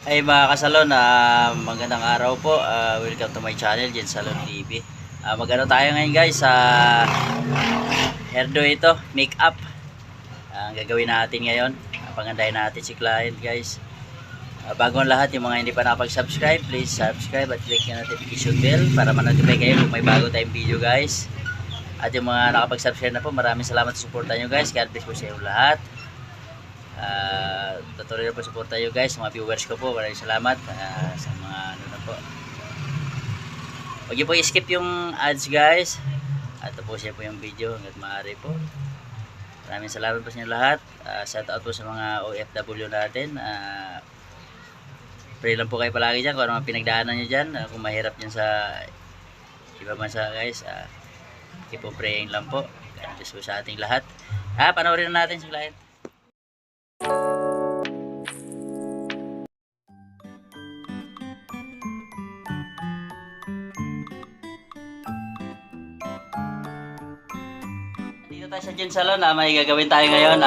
Ay mga kasalon, magandang araw po. Welcome to my channel, Jen Salon TV. Magano tayo ngayon guys sa hairdo ito, make-up. Ang gagawin natin ngayon, pagandahin natin si client guys. Bago ang lahat, yung mga hindi pa nakapag-subscribe, please subscribe at click yung notification bell para ma-notify kayo kung may bago tayong video guys. At yung mga nakapag-subscribe na po, maraming salamat sa suporta nyo guys. God bless po sa inyo lahat. Tutuloy na po support tayo guys, mga viewers ko po, maraming salamat sa mga ano na po. Huwag niyo po i-skip yung ads guys, at tapusin po yung video hanggat maaari po. Maraming salamat po sa inyo lahat. Shout out po sa mga OFW natin. Pray lang po kayo palagi dyan kung ano mga pinagdaanan nyo dyan, kung mahirap dyan sa ibang bansa guys. Keep on praying lang po. God bless po sa ating lahat. Panoorin na natin si client. Dito tayo sa Jen Salon, may gagawin tayo ngayon.